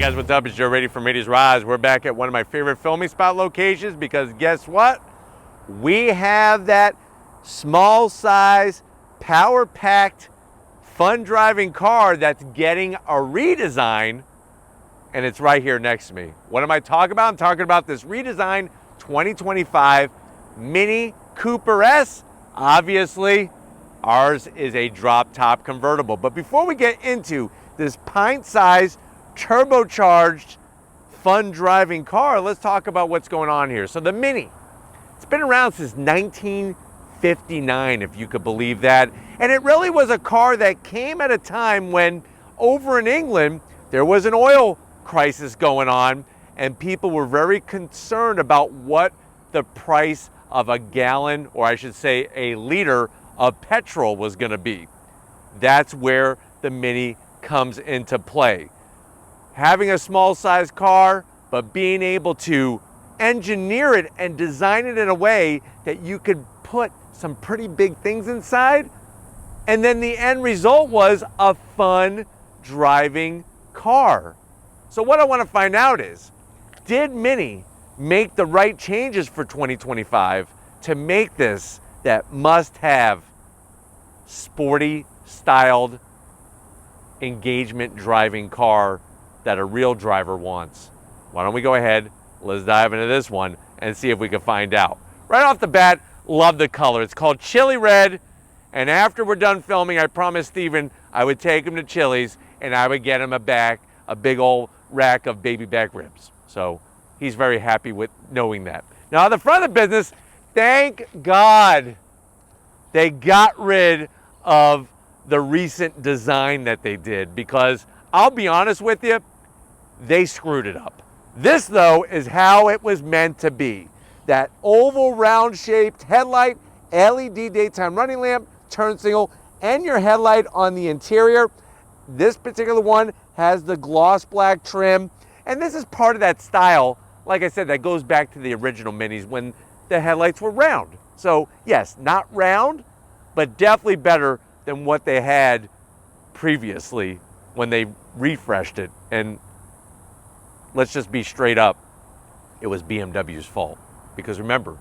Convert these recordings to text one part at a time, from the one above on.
Hey guys, what's up? It's Joe Ready from Ratie's Rise. We're back at one of my favorite filming spot locations because guess what? We have that small size, power-packed, fun driving car that's getting a redesign, and it's right here next to me. What am I talking about? I'm talking about this redesigned 2025 Mini Cooper S. Obviously, ours is a drop-top convertible. But before we get into this pint-sized, turbocharged, fun driving car, let's talk about what's going on here. So the Mini, it's been around since 1959, if you could believe that. And it really was a car that came at a time when over in England, there was an oil crisis going on and people were very concerned about what the price of a gallon, or I should say a liter of petrol was gonna be. That's where the Mini comes into play. Having a small size car, but being able to engineer it and design it in a way that you could put some pretty big things inside. And then the end result was a fun driving car. So what I want to find out is, did Mini make the right changes for 2025 to make this that must-have sporty styled engagement driving car that a real driver wants? Why don't we go ahead, let's dive into this one and see if we can find out. Right off the bat, love the color. It's called Chili Red, and after we're done filming, I promised Steven I would take him to Chili's and I would get him a big old rack of baby back ribs. So he's very happy with knowing that. Now, the front of the business, thank God they got rid of the recent design that they did, because I'll be honest with you, they screwed it up. This, though, is how it was meant to be. That oval, round-shaped headlight, LED daytime running lamp, turn signal, and your headlight on the interior. This particular one has the gloss black trim, and this is part of that style, like I said, that goes back to the original Minis when the headlights were round. So, yes, not round, but definitely better than what they had previously when they refreshed it. And let's just be straight up, it was BMW's fault. Because remember,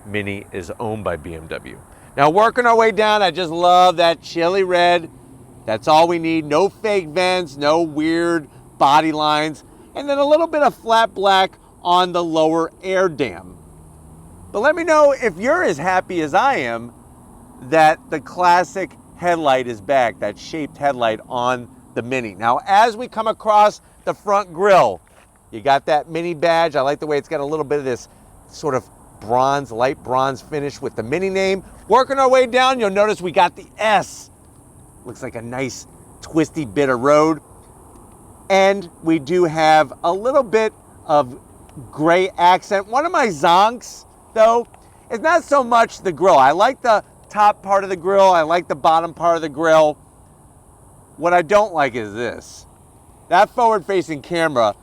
Mini is owned by BMW. Now, working our way down, I just love that chili red. That's all we need. No fake vents, no weird body lines, and then a little bit of flat black on the lower air dam. But let me know if you're as happy as I am that the classic headlight is back, that shaped headlight on the Mini. Now, as we come across the front grille, you got that Mini badge. I like the way it's got a little bit of this sort of bronze, light bronze finish with the Mini name. Working our way down, you'll notice we got the S. Looks like a nice twisty bit of road. And we do have a little bit of gray accent. One of my zonks, though, is not so much the grille. I like the top part of the grille. I like the bottom part of the grille. What I don't like is this. That forward-facing camera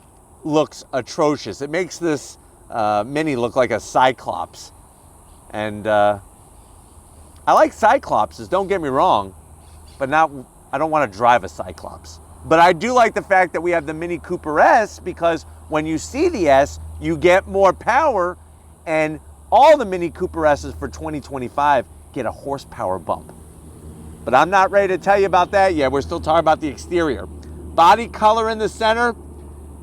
looks atrocious. It makes this Mini look like a Cyclops. And I like Cyclopses, don't get me wrong, but I don't want to drive a Cyclops. But I do like the fact that we have the Mini Cooper S, because when you see the S, you get more power, and all the Mini Cooper S's for 2025 get a horsepower bump. But I'm not ready to tell you about that yet. We're still talking about the exterior. Body color in the center,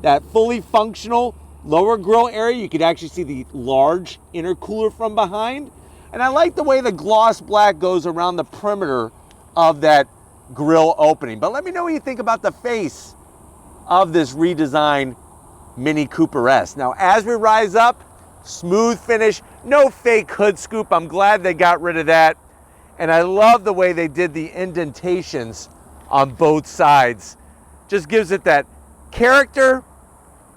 that fully functional lower grille area. You can actually see the large intercooler from behind. And I like the way the gloss black goes around the perimeter of that grille opening. But let me know what you think about the face of this redesigned Mini Cooper S. Now, as we rise up, smooth finish, no fake hood scoop. I'm glad they got rid of that. And I love the way they did the indentations on both sides. Just gives it that character,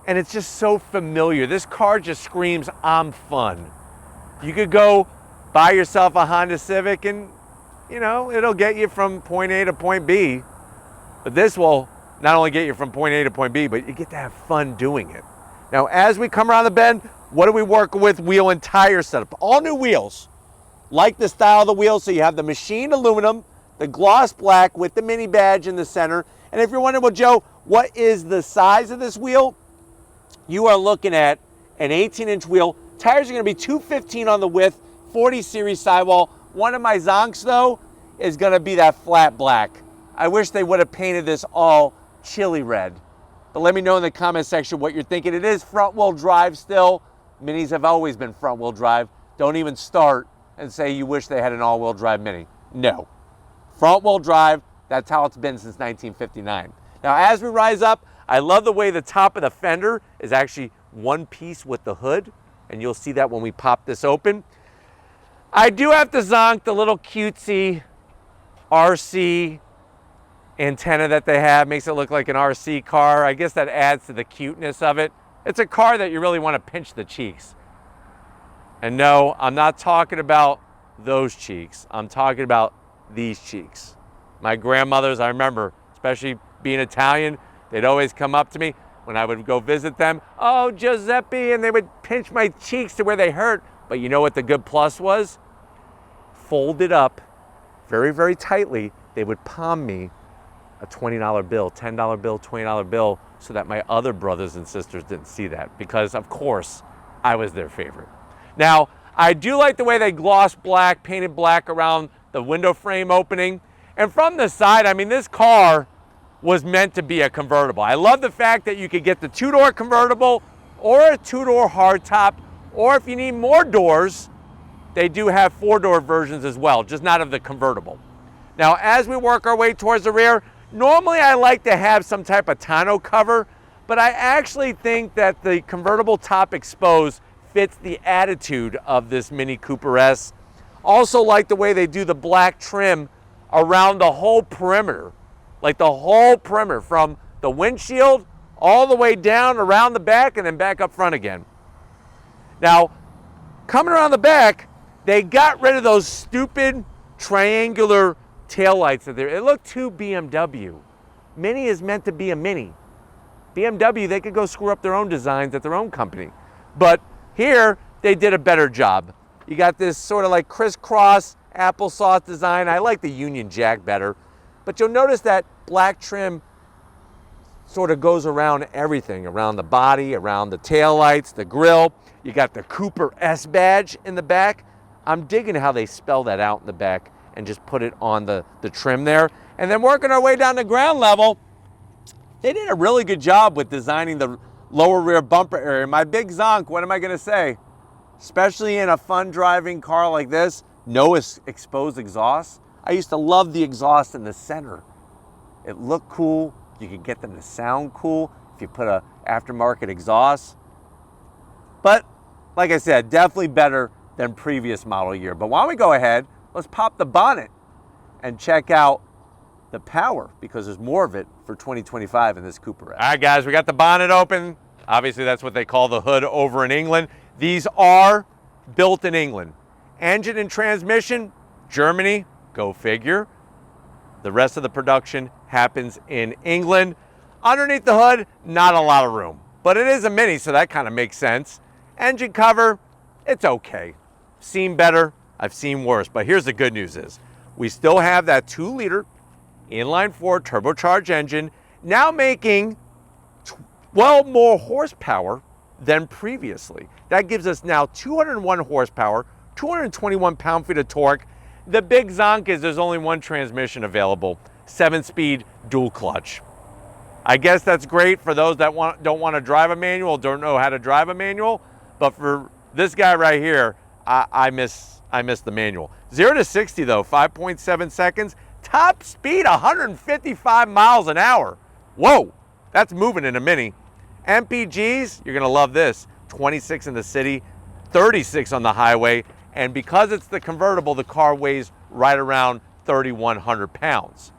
and it's just so familiar. This car just screams, I'm fun. You could go buy yourself a Honda Civic and, you know, it'll get you from point A to point B. But this will not only get you from point A to point B, but you get to have fun doing it. Now, as we come around the bend, what are we working with? Wheel and tire setup. All new wheels. Like the style of the wheels, so you have the machined aluminum, the gloss black with the Mini badge in the center. And if you're wondering, well, Joe, What is the size of this wheel? You are looking at an 18-inch wheel. Tires are going to be 215 on the width, 40 series sidewall. One of my Zonks, though, is going to be that flat black. I wish they would have painted this all chili red. But let me know in the comment section what you're thinking. It is front-wheel drive still. Minis have always been front-wheel drive. Don't even start and say you wish they had an all-wheel drive Mini. No. Front-wheel drive, that's how it's been since 1959. Now, as we rise up, I love the way the top of the fender is actually one piece with the hood, and you'll see that when we pop this open. I do have to zonk the little cutesy RC antenna that they have. Makes it look like an RC car. I guess that adds to the cuteness of it. It's a car that you really want to pinch the cheeks. And no, I'm not talking about those cheeks. I'm talking about these cheeks. My grandmothers, I remember, especially being Italian, they'd always come up to me when I would go visit them. Oh, Giuseppe, and they would pinch my cheeks to where they hurt. But you know what the good plus was? Folded up very, very tightly, they would palm me a $20 bill, $10 bill, $20 bill, so that my other brothers and sisters didn't see that, because of course I was their favorite. Now, I do like the way they glossed black, painted black around the window frame opening. And from the side, I mean, this car was meant to be a convertible. I love the fact that you could get the two-door convertible or a two-door hardtop, or if you need more doors, they do have four-door versions as well, just not of the convertible. Now, as we work our way towards the rear, normally I like to have some type of tonneau cover, but I actually think that the convertible top exposed fits the attitude of this Mini Cooper S. Also like the way they do the black trim around the whole perimeter, like the whole perimeter from the windshield all the way down around the back and then back up front again. Now, coming around the back, they got rid of those stupid triangular taillights that there. It looked too BMW. Mini is meant to be a Mini. BMW, they could go screw up their own designs at their own company. But here, they did a better job. You got this sort of like crisscross applesauce design. I like the Union Jack better. But you'll notice that black trim sort of goes around everything, around the body, around the taillights, the grille. You got the Cooper S badge in the back. I'm digging how they spell that out in the back and just put it on the trim there. And then working our way down to ground level, they did a really good job with designing the lower rear bumper area. My big zonk, what am I gonna say? Especially in a fun driving car like this, no exposed exhaust. I used to love the exhaust in the center. It looked cool. You could get them to sound cool if you put a aftermarket exhaust. But like I said, definitely better than previous model year. But why don't we go ahead, let's pop the bonnet and check out the power, because there's more of it for 2025 in this Cooper S. All right, guys, we got the bonnet open. Obviously, that's what they call the hood over in England. These are built in England. Engine and transmission, Germany, go figure. The rest of the production happens in England. Underneath the hood, not a lot of room, but it is a Mini, so that kind of makes sense. Engine cover, it's okay. Seen better, I've seen worse, but here's the good news is, we still have that 2-liter inline-4 turbocharged engine, now making 12 more horsepower than previously. That gives us now 201 horsepower, 221 pound-feet of torque. The big zonk is there's only one transmission available, 7-speed dual clutch. I guess that's great for those that don't want to drive a manual, don't know how to drive a manual, but for this guy right here, I miss the manual. 0 to 60 though, 5.7 seconds. Top speed, 155 miles an hour. Whoa, that's moving in a Mini. MPGs, you're gonna love this. 26 in the city, 36 on the highway, and because it's the convertible, the car weighs right around 3,100 pounds.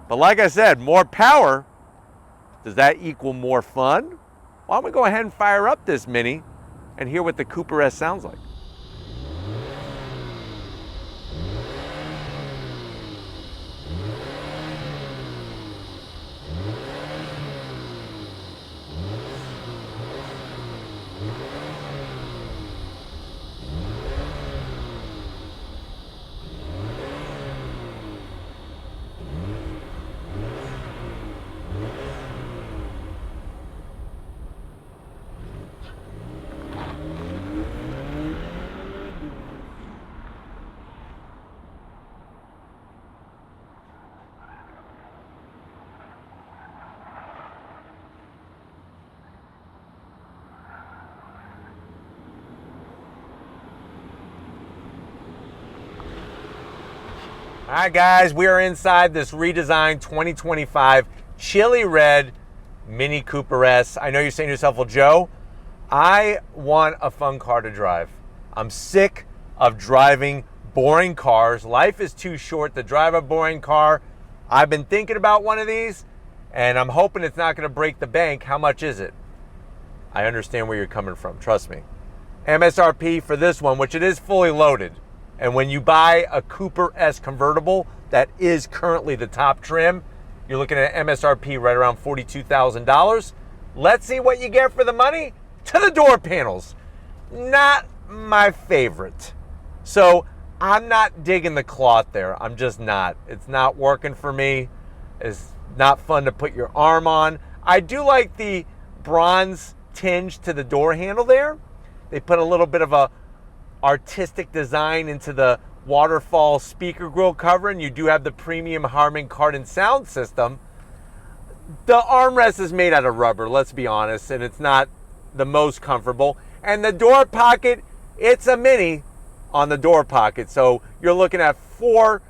But like I said, more power, does that equal more fun? Why don't we go ahead and fire up this Mini and hear what the Cooper S sounds like. All right, guys, we are inside this redesigned 2025 chili red Mini Cooper S. I know you're saying to yourself, well, Joe, I want a fun car to drive. I'm sick of driving boring cars. Life is too short to drive a boring car. I've been thinking about one of these, and I'm hoping it's not going to break the bank. How much is it? I understand where you're coming from, trust me. MSRP for this one, which it is fully loaded. And when you buy a Cooper S convertible, that is currently the top trim, you're looking at MSRP right around $42,000. Let's see what you get for the money. To the door panels. Not my favorite. So I'm not digging the cloth there. I'm just not. It's not working for me. It's not fun to put your arm on. I do like the bronze tinge to the door handle there. They put a little bit of a artistic design into the waterfall speaker grill cover, and you do have the premium Harman Kardon sound system. The armrest is made out of rubber, let's be honest, and it's not the most comfortable. And the door pocket, it's a mini on the door pocket. So you're looking at 4,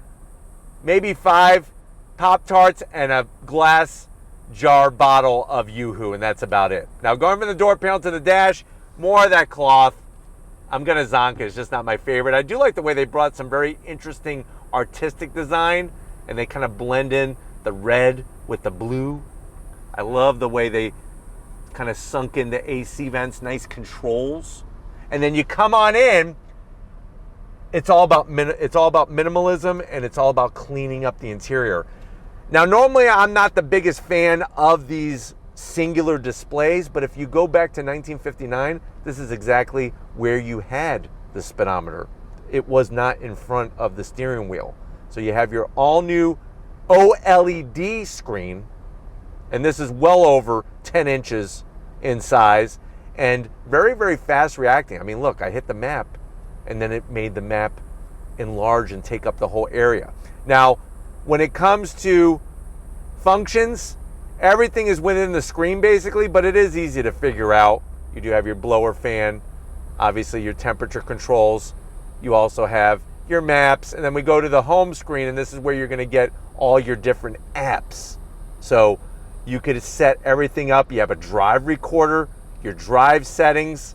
maybe 5 Pop-Tarts and a glass jar bottle of Yoo-Hoo, and that's about it. Now going from the door panel to the dash, more of that cloth. I'm gonna zonk it, it's just not my favorite. I do like the way they brought some very interesting artistic design, and they kind of blend in the red with the blue. I love the way they kind of sunk in the AC vents, nice controls. And then you come on in, it's all about minimalism, and it's all about cleaning up the interior. Now, normally I'm not the biggest fan of these singular displays, but if you go back to 1959, this is exactly where you had the speedometer. It was not in front of the steering wheel. So you have your all new OLED screen, and this is well over 10 inches in size and very, very fast reacting. I mean, look, I hit the map and then it made the map enlarge and take up the whole area. Now, when it comes to functions, everything is within the screen basically, but it is easy to figure out. You do have your blower fan, obviously your temperature controls. You also have your maps, and then we go to the home screen, and this is where you're gonna get all your different apps. So you could set everything up. You have a drive recorder, your drive settings,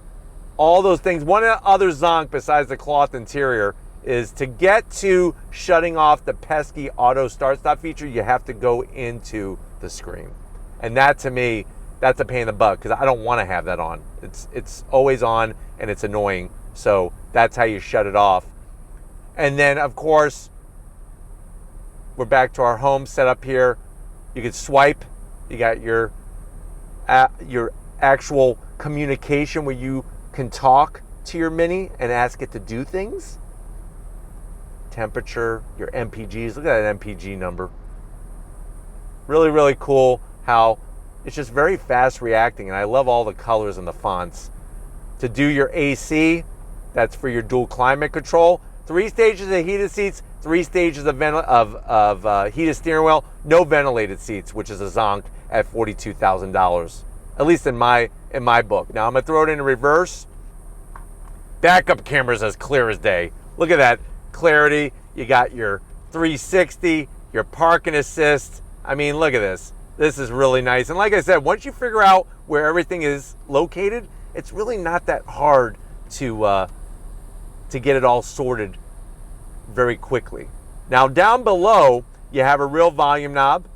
all those things. One other zonk besides the cloth interior is to get to shutting off the pesky auto start stop feature, you have to go into the screen. And that, to me, that's a pain in the butt because I don't want to have that on. It's always on and it's annoying. So that's how you shut it off. And then, of course, we're back to our home setup here. You can swipe. You got your actual communication where you can talk to your Mini and ask it to do things. Temperature, your MPGs. Look at that MPG number. Really, really cool how it's just very fast reacting, and I love all the colors and the fonts. To do your AC, that's for your dual climate control. 3 stages of heated seats, 3 stages of heated steering wheel, no ventilated seats, which is a zonk at $42,000, at least in my book. Now I'm gonna throw it in reverse. Backup camera's as clear as day. Look at that clarity. You got your 360, your parking assist. I mean, look at this. This is really nice. And like I said, once you figure out where everything is located, it's really not that hard to get it all sorted very quickly. Now down below, you have a real volume knob.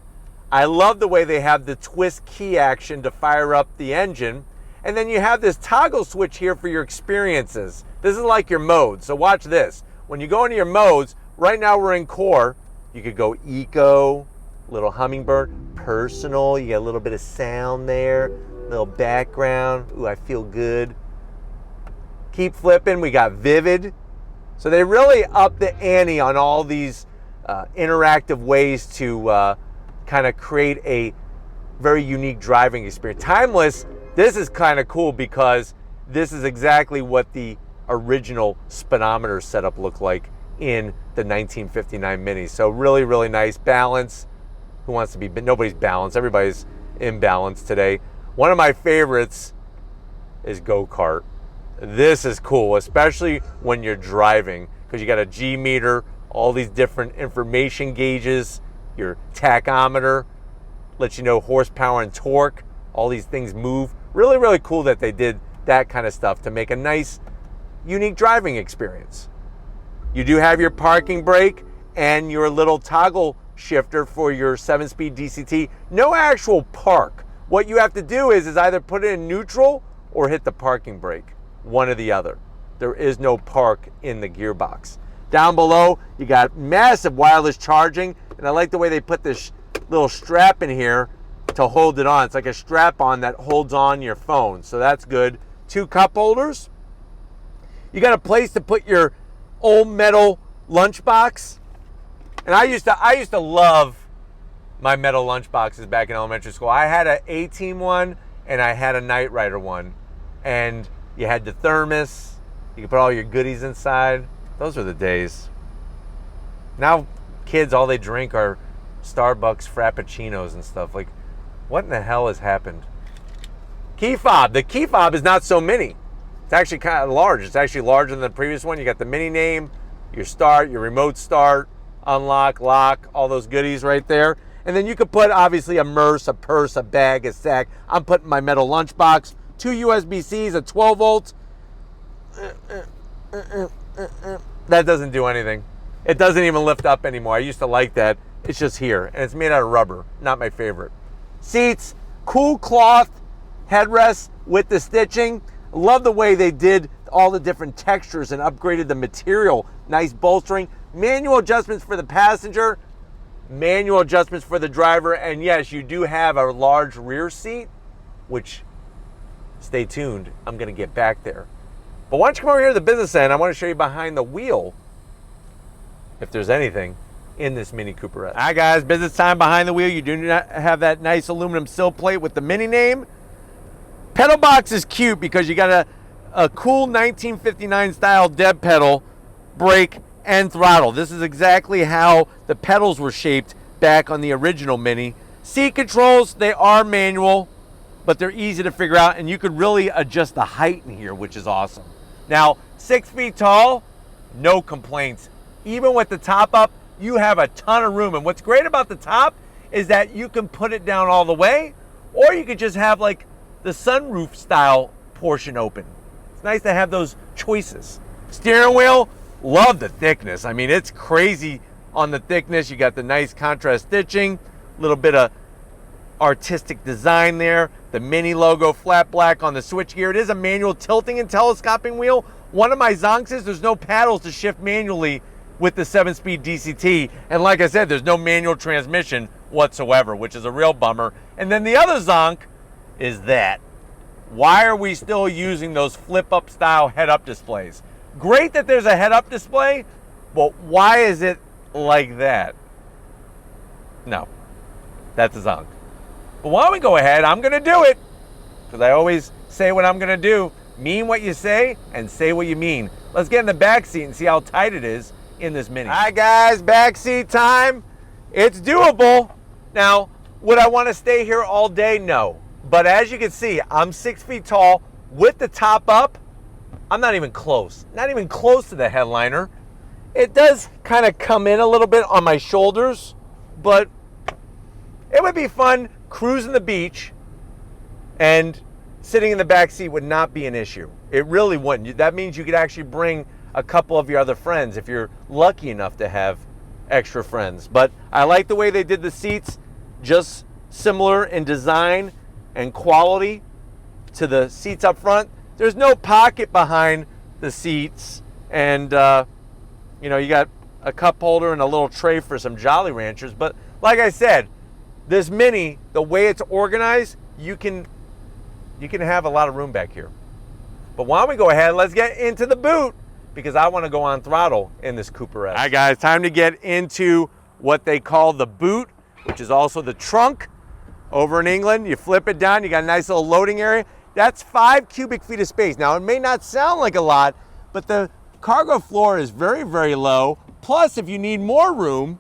I love the way they have the twist key action to fire up the engine. And then you have this toggle switch here for your experiences. This is like your modes. So watch this. When you go into your modes, right now we're in core. You could go eco, little hummingbird, personal. You get a little bit of sound there, little background. Ooh, I feel good. Keep flipping. We got vivid. So they really up the ante on all these interactive ways to kind of create a very unique driving experience. Timeless. This is kind of cool because this is exactly what the original speedometer setup looked like in the 1959 Mini. So really, really nice balance. Who wants to be, nobody's balanced. Everybody's imbalanced today. One of my favorites is go-kart. This is cool, especially when you're driving, because you got a G meter all these different information gauges, your tachometer, lets you know horsepower and torque, all these things move. Really, really cool that they did that kind of stuff to make a nice, unique driving experience. You do have your parking brake and your little toggle shifter for your 7-speed DCT. No actual park. What you have to do is either put it in neutral or hit the parking brake, one or the other. There is no park in the gearbox. Down below, you got massive wireless charging, and I like the way they put this little strap in here to hold it on. It's like a strap-on that holds on your phone, so that's good. 2 cup holders. You got a place to put your old metal lunchbox. And I used to love my metal lunchboxes back in elementary school. I had an A-Team one and I had a Knight Rider one. And you had the thermos. You could put all your goodies inside. Those were the days. Now kids, all they drink are Starbucks Frappuccinos and stuff. Like, what in the hell has happened? Key fob. The key fob is not so mini. It's actually kind of large. It's actually larger than the previous one. You got the mini name, your start, your remote start, unlock, lock, all those goodies right there. And then you could put obviously a purse, a bag, a sack. I'm putting my metal lunchbox, 2 USB-Cs, a 12 volt. That doesn't do anything. It doesn't even lift up anymore. I used to like that. It's just here, and it's made out of rubber. Not my favorite. Seats, cool cloth headrests with the stitching. Love the way they did all the different textures and upgraded the material. Nice bolstering. Manual adjustments for the passenger, manual adjustments for the driver, and yes, you do have a large rear seat, which, stay tuned, I'm going to get back there. But why don't you come over here to the business end? I want to show you behind the wheel, if there's anything in this Mini Cooper S. All right, guys, business time behind the wheel. You do not have that nice aluminum sill plate with the Mini name. Pedal box is cute because you got a cool 1959 style dead pedal, brake, and throttle. This is exactly how the pedals were shaped back on the original Mini. Seat controls, they are manual, but they're easy to figure out, and you could really adjust the height in here, which is awesome. Now, 6 feet tall, no complaints. Even with the top up, you have a ton of room, and what's great about the top is that you can put it down all the way, or you could just have like the sunroof style portion open. It's nice to have those choices. Steering wheel, love the thickness. I mean, it's crazy on the thickness. You got the nice contrast stitching, a little bit of artistic design there. The Mini logo, flat black on the switchgear. It is a manual tilting and telescoping wheel. One of my zonks is there's no paddles to shift manually with the 7-speed DCT. And like I said, there's no manual transmission whatsoever, which is a real bummer. And then the other zonk is that. Why are we still using those flip-up style head-up displays? Great that there's a head-up display, but why is it like that? No, that's a zonk. But why don't we go ahead? I'm going to do it, because I always say what I'm going to do. Mean what you say and say what you mean. Let's get in the back seat and see how tight it is in this Mini. All right, guys, back seat time. It's doable. Now, would I want to stay here all day? No. But as you can see, I'm 6 feet tall with the top up. I'm not even close to the headliner. It does kind of come in a little bit on my shoulders, but it would be fun cruising the beach, and sitting in the back seat would not be an issue. It really wouldn't. That means you could actually bring a couple of your other friends if you're lucky enough to have extra friends. But I like the way they did the seats, just similar in design and quality to the seats up front. There's no pocket behind the seats, and you know, you got a cup holder and a little tray for some Jolly Ranchers. But like I said, this Mini, the way it's organized, you can have a lot of room back here. But why don't we go ahead, let's get into the boot, because I want to go on throttle in this Cooper S. All right, guys, time to get into what they call the boot, which is also the trunk. Over in England, you flip it down, you got a nice little loading area. That's 5 cubic feet of space. Now, it may not sound like a lot, but the cargo floor is very, very low. Plus, if you need more room,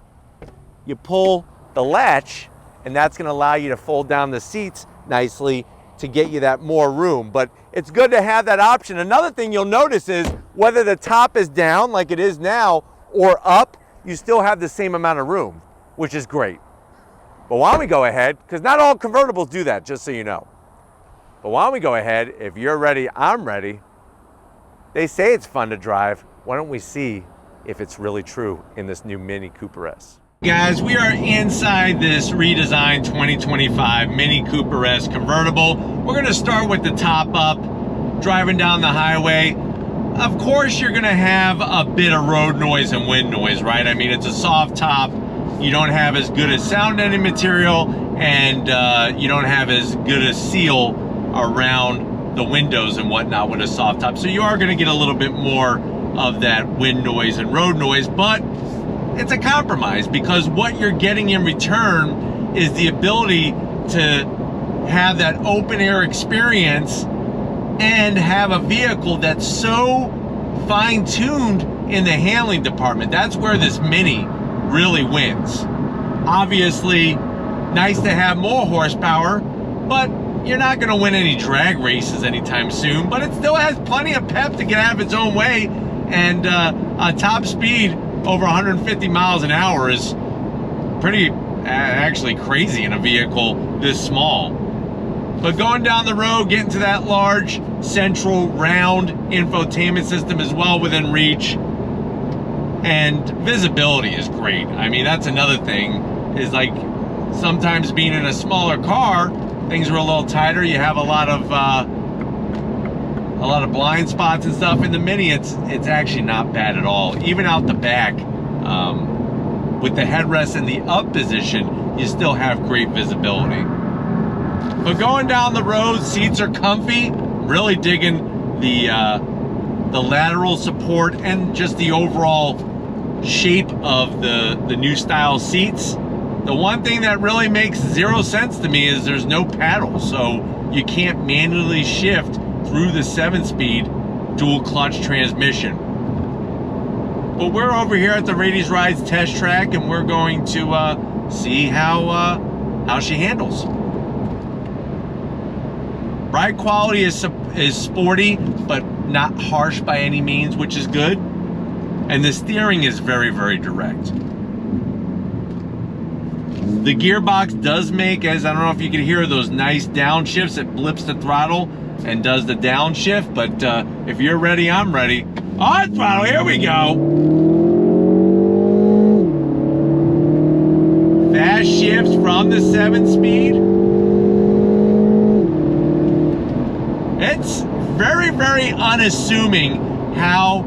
you pull the latch, and that's going to allow you to fold down the seats nicely to get you that more room. But it's good to have that option. Another thing you'll notice is whether the top is down like it is now or up, you still have the same amount of room, which is great. But why don't we go ahead, because not all convertibles do that, just so you know. But why don't we go ahead, if you're ready, I'm ready. They say it's fun to drive. Why don't we see if it's really true in this new Mini Cooper S? Guys, we are inside this redesigned 2025 Mini Cooper S convertible. We're gonna start with the top up, driving down the highway. Of course, you're gonna have a bit of road noise and wind noise, right? I mean, it's a soft top. You don't have as good a sound deadening material, and you don't have as good a seal around the windows and whatnot with a soft top. So you are gonna get a little bit more of that wind noise and road noise, but it's a compromise, because what you're getting in return is the ability to have that open air experience and have a vehicle that's so fine-tuned in the handling department. That's where this Mini really wins. Obviously, nice to have more horsepower, but you're not gonna win any drag races anytime soon, but it still has plenty of pep to get out of its own way, and a top speed over 150 miles an hour is pretty actually crazy in a vehicle this small. But going down the road, getting to that large central round infotainment system as well within reach, and visibility is great. I mean, that's another thing, is like sometimes being in a smaller car, things are a little tighter. You have a lot of blind spots and stuff. In the Mini, it's actually not bad at all. Even out the back, with the headrest in the up position, you still have great visibility. But going down the road, seats are comfy. Really digging the lateral support and just the overall shape of the new style seats. The one thing that really makes zero sense to me is there's no paddle, so you can't manually shift through the 7-speed dual clutch transmission. But we're over here at the Radies Rides test track, and we're going to see how she handles. Ride quality is sporty, but not harsh by any means, which is good. And the steering is very, very direct. The gearbox does make, as I don't know if you can hear, those nice downshifts. It blips the throttle and does the downshift, but if you're ready, I'm ready. On throttle, here we go. Fast shifts from the 7-speed. It's very, very unassuming how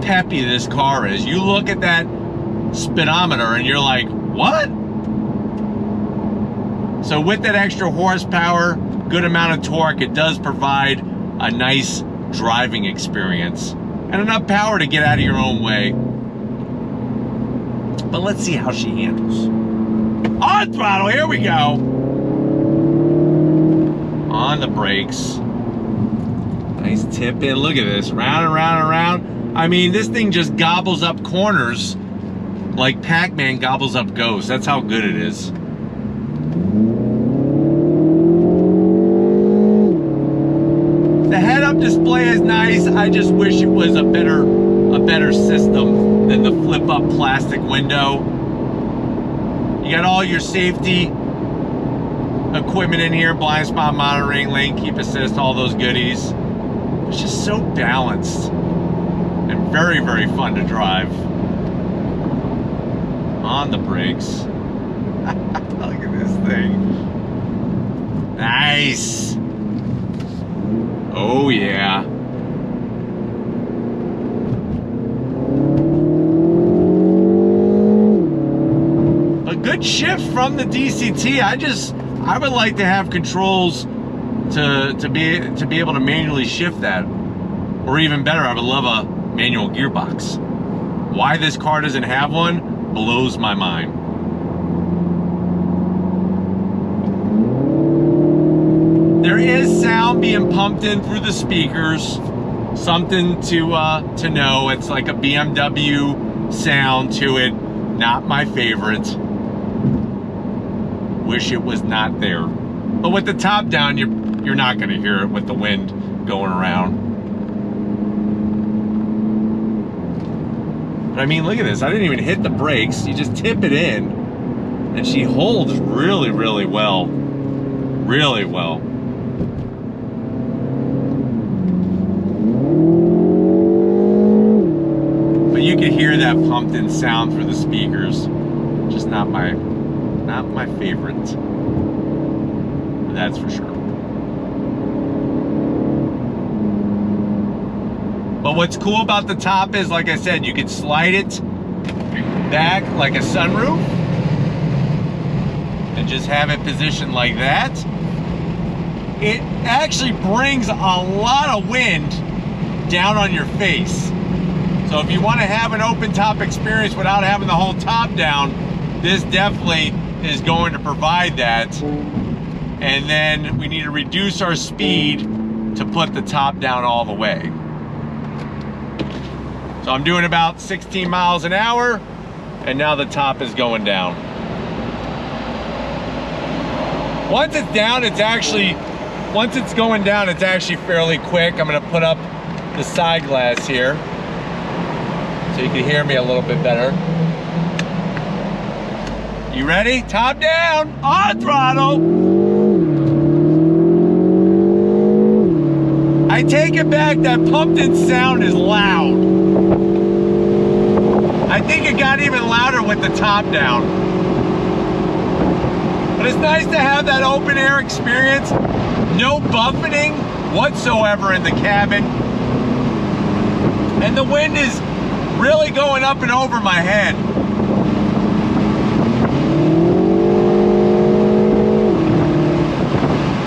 peppy this car is. You look at that speedometer and you're like, what? So with that extra horsepower, good amount of torque, it does provide a nice driving experience and enough power to get out of your own way. But let's see how she handles. On throttle, here we go. On the brakes. Nice tip in, look at this, round and round and round. I mean, this thing just gobbles up corners like Pac-Man gobbles up ghosts. That's how good it is. The head-up display is nice. I just wish it was a better system than the flip-up plastic window. You got all your safety equipment in here, blind spot monitoring, lane keep assist, all those goodies. It's just so balanced and very, very fun to drive. On the brakes. Look at this thing. Nice. Oh yeah. A good shift from the DCT. I would like to have controls to be able to manually shift that, or even better, I would love a manual gearbox. Why this car doesn't have one blows my mind. There is sound being pumped in through the speakers, something to know. It's like a BMW sound to it. Not my favorite. Wish it was not there. But with the top down, you're not going to hear it with the wind going around. But I mean, look at this. I didn't even hit the brakes. You just tip it in, and she holds really, really well. Really well. But you can hear that pumped-in sound through the speakers. Just not my favorite. That's for sure. But what's cool about the top is, like I said, you can slide it back like a sunroof and just have it positioned like that. It actually brings a lot of wind down on your face. So if you want to have an open top experience without having the whole top down, this definitely is going to provide that. And then we need to reduce our speed to put the top down all the way. So I'm doing about 16 miles an hour, and now the top is going down. Once it's down, once it's going down, it's actually fairly quick. I'm gonna put up the side glass here so you can hear me a little bit better. You ready? Top down, on throttle. I take it back, that pumped-in sound is loud. I think it got even louder with the top down. But it's nice to have that open air experience. No buffeting whatsoever in the cabin. And the wind is really going up and over my head.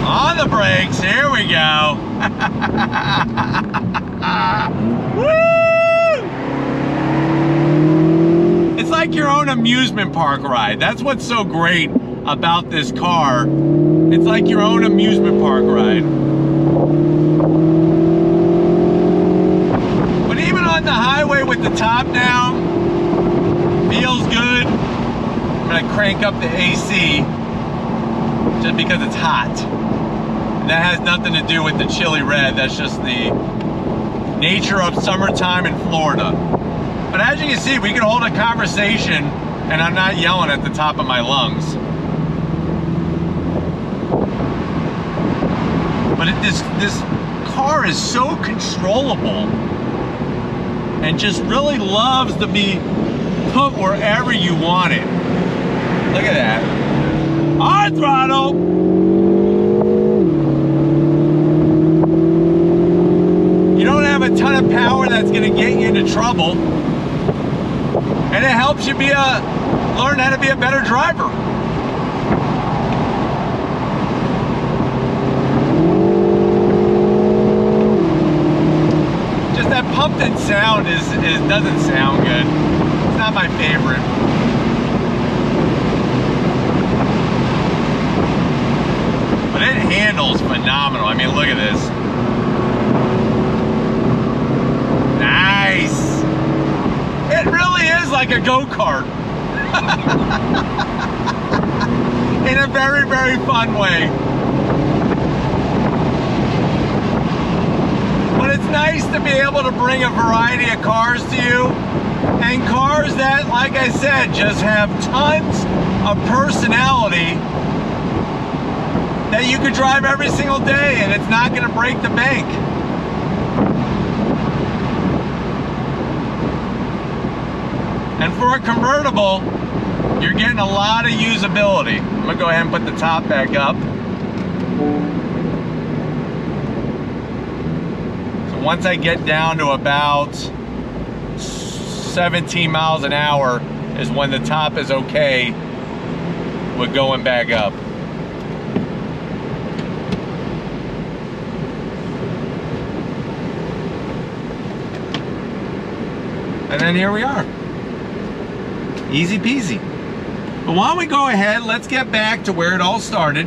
On the brakes, here we go. Woo! It's like your own amusement park ride. That's what's so great about this car. It's like your own amusement park ride. But even on the highway with the top down, feels good. I'm gonna crank up the AC just because it's hot. And that has nothing to do with the chili red. That's just the nature of summertime in Florida. But as you can see, we can hold a conversation and I'm not yelling at the top of my lungs. But this car is so controllable and just really loves to be put wherever you want it. Look at that. On throttle. You don't have a ton of power that's gonna get you into trouble. And it helps you learn how to be a better driver. Just that pumped-in sound doesn't sound good. It's not my favorite. But it handles phenomenal. I mean, look at this. Nice. It really is like a go-kart. In a very, very fun way. But it's nice to be able to bring a variety of cars to you. And cars that, like I said, just have tons of personality that you could drive every single day and it's not going to break the bank. And for a convertible, you're getting a lot of usability. I'm gonna go ahead and put the top back up. So once I get down to about 17 miles an hour is when the top is okay with going back up. And then here we are. Easy peasy. But why don't we go ahead, let's get back to where it all started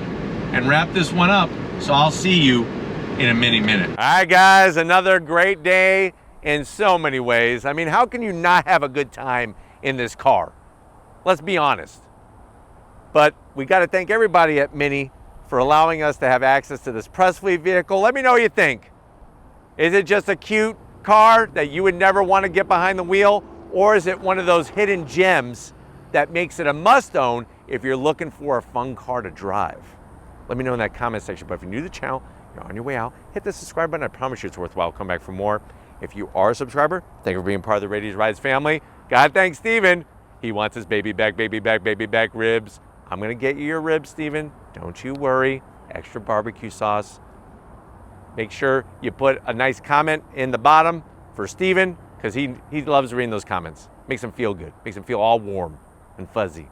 and wrap this one up. So I'll see you in a minute. All right, guys, another great day in so many ways. I mean, how can you not have a good time in this car? Let's be honest. But we got to thank everybody at Mini for allowing us to have access to this press fleet vehicle. Let me know what you think. Is it just a cute car that you would never want to get behind the wheel? Or is it one of those hidden gems that makes it a must-own if you're looking for a fun car to drive? Let me know in that comment section. But if you're new to the channel, you're on your way out, hit the subscribe button. I promise you it's worthwhile. Come back for more. If you are a subscriber, thank you for being part of the Radies Rides family. God thanks Steven. He wants his baby back ribs. I'm gonna get you your ribs, Steven. Don't you worry. Extra barbecue sauce. Make sure you put a nice comment in the bottom for Steven, because he loves reading those comments. Makes him feel good. Makes him feel all warm and fuzzy.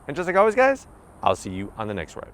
And just like always, guys, I'll see you on the next ride.